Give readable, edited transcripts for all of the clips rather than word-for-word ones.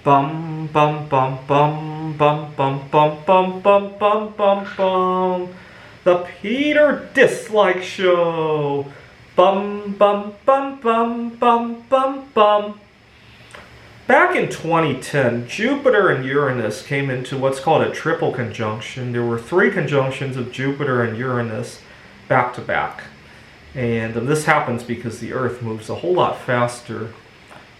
Bum bum bum bum bum bum bum bum bum bum bum bum. The Peter Dislike Show. Bum bum bum bum bum bum bum. Back in 2010, Jupiter and Uranus came into what's called a triple conjunction. There were 3 conjunctions of Jupiter and Uranus back to back. And this happens because the Earth moves a whole lot faster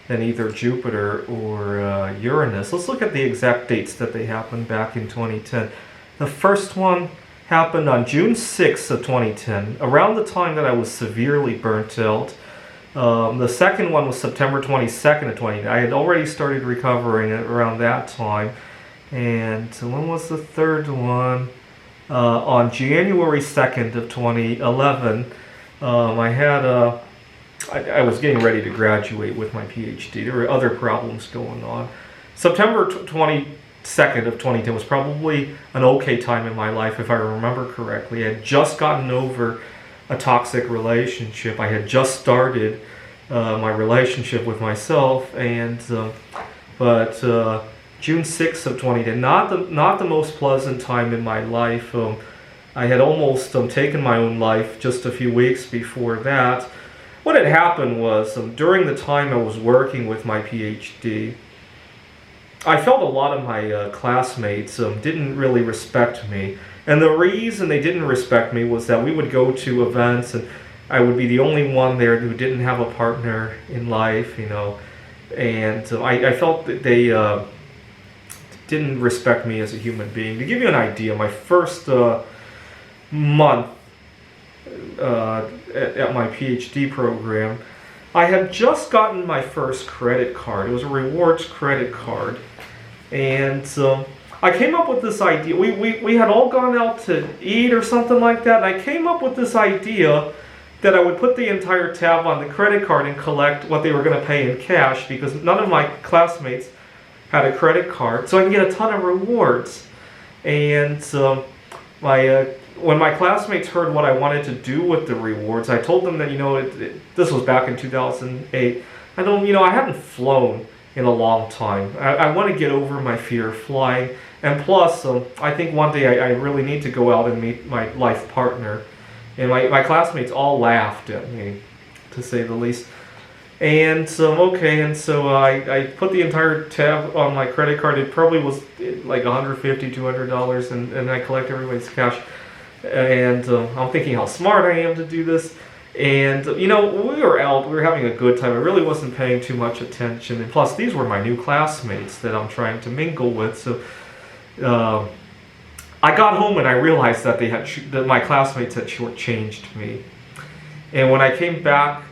than either Jupiter or Uranus. Let's look at the exact dates that they happened back in 2010. The first one happened on June 6th of 2010, around the time that I was severely burnt out. The second one was September 22nd of 2010. I had already started recovering around that time. And when was the third one? On January 2nd of 2011, I was getting ready to graduate with my PhD. There were other problems going on. September 22nd of 2010 was probably an okay time in my life, if I remember correctly. I had just gotten over a toxic relationship. I had just started my relationship with myself, but June 6th of 2010, not the most pleasant time in my life. I had almost taken my own life just a few weeks before that. What had happened was, during the time I was working with my PhD, I felt a lot of my classmates didn't really respect me. And the reason they didn't respect me was that we would go to events and I would be the only one there who didn't have a partner in life, And I felt that they didn't respect me as a human being. To give you an idea, my first month at my PhD program, I had just gotten my first credit card. It was a rewards credit card. And I came up with this idea. We had all gone out to eat or something like that. And I came up with this idea that I would put the entire tab on the credit card and collect what they were going to pay in cash, because none of my classmates had a credit card, so I can get a ton of rewards. And when my classmates heard what I wanted to do with the rewards, I told them that, this was back in 2008. I hadn't flown in a long time. I want to get over my fear of flying. And plus, I think one day I really need to go out and meet my life partner. And my classmates all laughed at me, to say the least. And so I put the entire tab on my credit card. It probably was like $150, $200, and I collect everybody's cash. And I'm thinking how smart I am to do this. And, we were out, we were having a good time. I really wasn't paying too much attention. And plus, these were my new classmates that I'm trying to mingle with. So I got home and I realized that that my classmates had shortchanged me. And when I came back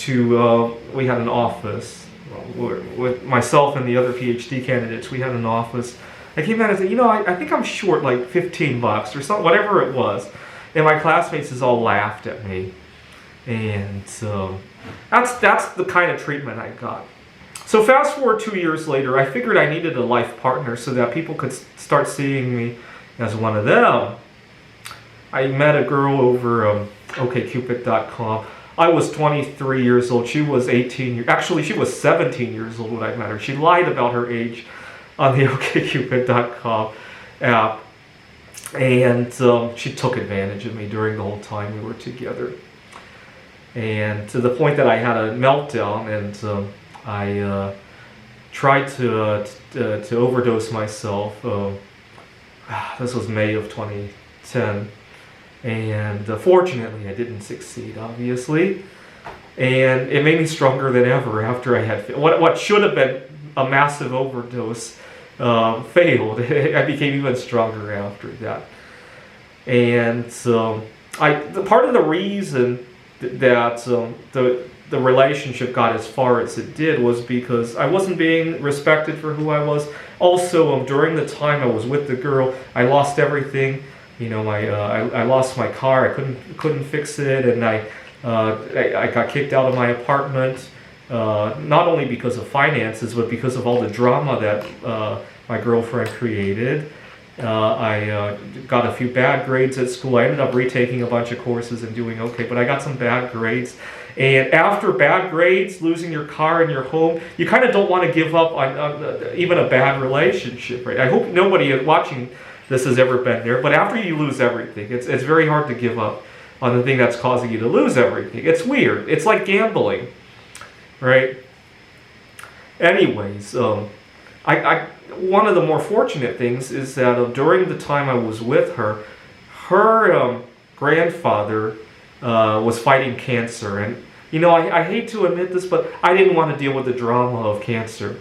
we had an office with myself and the other PhD candidates. We had an office. I came back and said, I think I'm short like $15 or something, whatever it was. And my classmates just all laughed at me. And so that's the kind of treatment I got. So fast forward 2 years later, I figured I needed a life partner so that people could start seeing me as one of them. I met a girl over OkCupid.com. I was 23 years old. She was 18. Actually, she was 17 years old when I met her. She lied about her age on the OkCupid.com app. And she took advantage of me during the whole time we were together. And to the point that I had a meltdown, and I tried to overdose myself. This was May of 2010. And fortunately, I didn't succeed, obviously. And it made me stronger than ever after I had what should have been a massive overdose failed. I became even stronger after that. And part of the reason that the relationship got as far as it did was because I wasn't being respected for who I was. Also, during the time I was with the girl, I lost everything. I lost my car. I couldn't fix it, and I got kicked out of my apartment. Not only because of finances, but because of all the drama that my girlfriend created. I got a few bad grades at school. I ended up retaking a bunch of courses and doing okay, but I got some bad grades. And after bad grades, losing your car and your home, you kind of don't want to give up on even a bad relationship, right? I hope nobody watching this has ever been there, but after you lose everything, it's very hard to give up on the thing that's causing you to lose everything. It's weird. It's like gambling, right? Anyways, one of the more fortunate things is that during the time I was with her, her grandfather was fighting cancer. And, you know, I hate to admit this, but I didn't want to deal with the drama of cancer.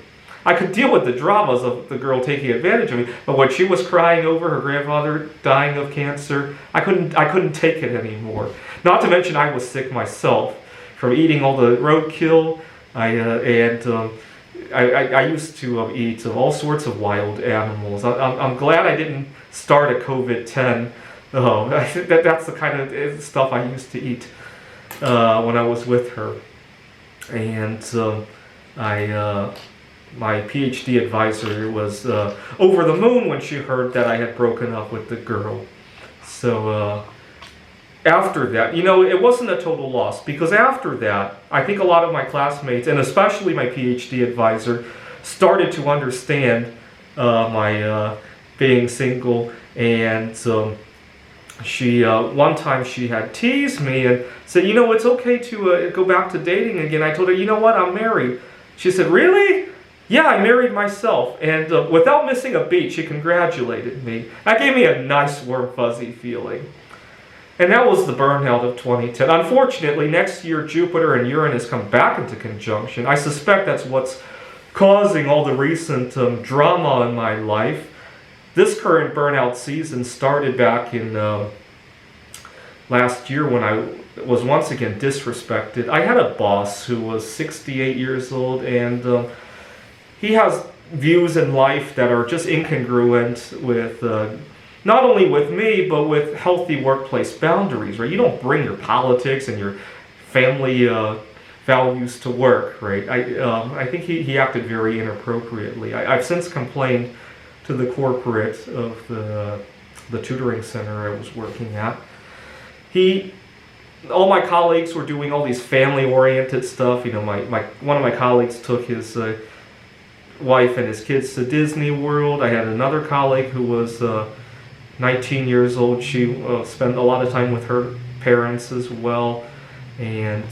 I could deal with the dramas of the girl taking advantage of me, but when she was crying over her grandfather dying of cancer, I couldn't take it anymore. Not to mention I was sick myself from eating all the roadkill. I used to eat all sorts of wild animals. I'm glad I didn't start a COVID-10. That's the kind of stuff I used to eat when I was with her. And my PhD advisor was over the moon when she heard that I had broken up with the girl. So after that, you know, it wasn't a total loss, because after that, I think a lot of my classmates, and especially my PhD advisor, started to understand my being single. And she one time she had teased me and said, you know, it's okay to go back to dating again. I told her, you know what, I'm married. She said, really? Yeah, I married myself. And without missing a beat, she congratulated me. That gave me a nice, warm, fuzzy feeling. And that was the burnout of 2010. Unfortunately, next year, Jupiter and Uranus come back into conjunction. I suspect that's what's causing all the recent drama in my life. This current burnout season started back in last year when I was once again disrespected. I had a boss who was 68 years old, and he has views in life that are just incongruent with not only with me, but with healthy workplace boundaries, right? You don't bring your politics and your family values to work, right? I think he acted very inappropriately. I've since complained to the corporate of the tutoring center I was working at. All my colleagues were doing all these family-oriented stuff. You know, one of my colleagues took his wife and his kids to Disney World. I had another colleague who was 19 years old. She spent a lot of time with her parents as well. And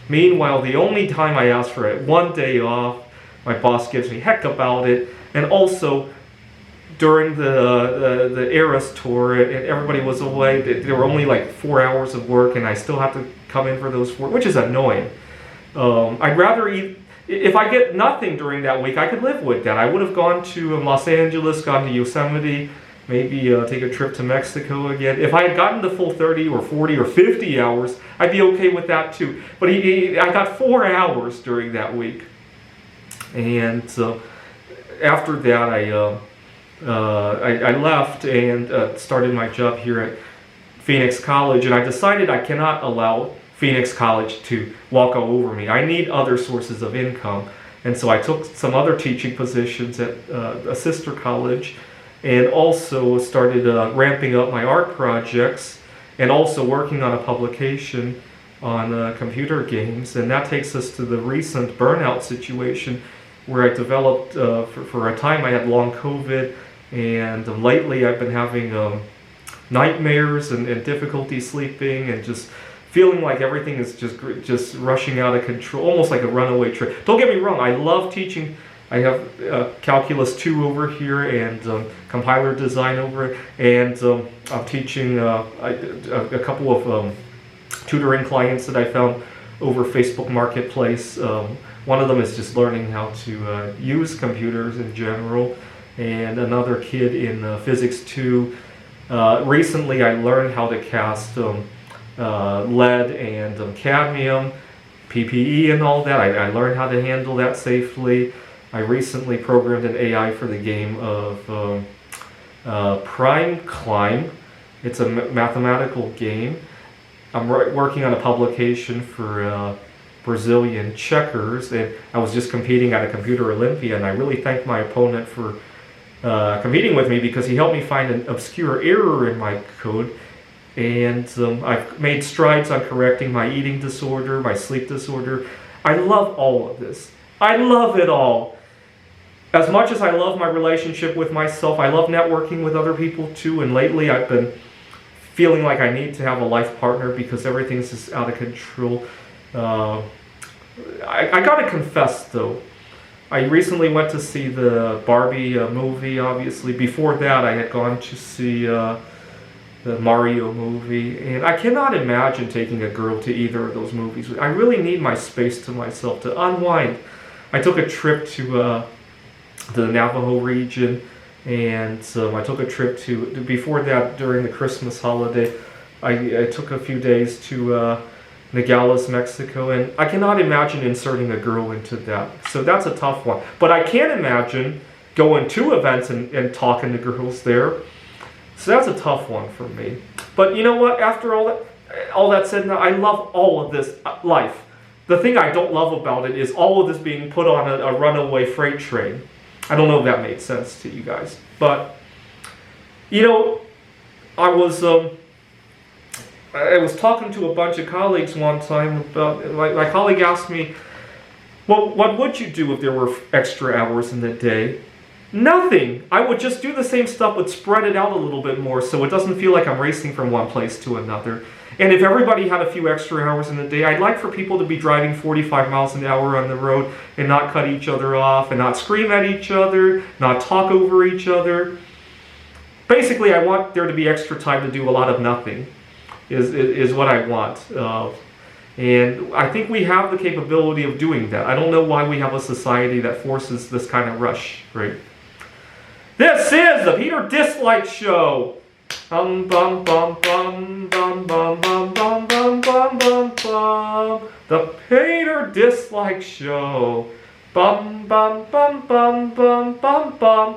meanwhile, the only time I asked for it, one day off, my boss gives me heck about it. And also, during the Eras tour, and everybody was away, there were only like 4 hours of work, and I still have to come in for those 4, which is annoying. I'd rather eat. If I get nothing during that week, I could live with that. I would have gone to Los Angeles, gone to Yosemite, maybe take a trip to Mexico again. If I had gotten the full 30 or 40 or 50 hours, I'd be okay with that too. But I got 4 hours during that week. And after that, I left and started my job here at Phoenix College. And I decided I cannot allow Phoenix College to walk all over me. I need other sources of income. And so I took some other teaching positions at a sister college, and also started ramping up my art projects, and also working on a publication on computer games. And that takes us to the recent burnout situation where I developed, for a time I had long COVID, and lately I've been having nightmares and difficulty sleeping, and just feeling like everything is just rushing out of control, almost like a runaway train. Don't get me wrong, I love teaching. I have Calculus 2 over here, and compiler design over it, and I'm teaching a couple of tutoring clients that I found over Facebook Marketplace. One of them is just learning how to use computers in general, and another kid in Physics 2. Recently I learned how to cast lead and cadmium, PPE and all that. I learned how to handle that safely. I recently programmed an AI for the game of Prime Climb. It's a mathematical game. I'm working on a publication for Brazilian checkers, and I was just competing at a computer Olympia, and I really thank my opponent for competing with me, because he helped me find an obscure error in my code. And I've made strides on correcting my eating disorder, my sleep disorder. I love all of this. I love it all. As much as I love my relationship with myself, I love networking with other people too. And lately I've been feeling like I need to have a life partner because everything's just out of control. I gotta confess though, I recently went to see the Barbie movie, obviously. Before that, I had gone to see the Mario movie, and I cannot imagine taking a girl to either of those movies. I really need my space to myself to unwind. I took a trip to the Navajo region, and I took a trip before that, during the Christmas holiday, I took a few days to Nogales, Mexico, and I cannot imagine inserting a girl into that. So that's a tough one. But I can imagine going to events and talking to girls there. So that's a tough one for me. But you know what? After all that said, now I love all of this life. The thing I don't love about it is all of this being put on a runaway freight train. I don't know if that made sense to you guys. But, you know, I was talking to a bunch of colleagues one time about, my colleague asked me, well, what would you do if there were extra hours in the day? Nothing. I would just do the same stuff, but spread it out a little bit more so it doesn't feel like I'm racing from one place to another. And if everybody had a few extra hours in the day, I'd like for people to be driving 45 miles an hour on the road and not cut each other off and not scream at each other, not talk over each other. Basically, I want there to be extra time to do a lot of nothing. Is what I want. And I think we have the capability of doing that. I don't know why we have a society that forces this kind of rush, right? This is the Peter Dislike Show. Bum bum bum bum bum bum bum bum bum bum bum bum. The Peter Dislike Show. Bum bum bum bum bum bum bum.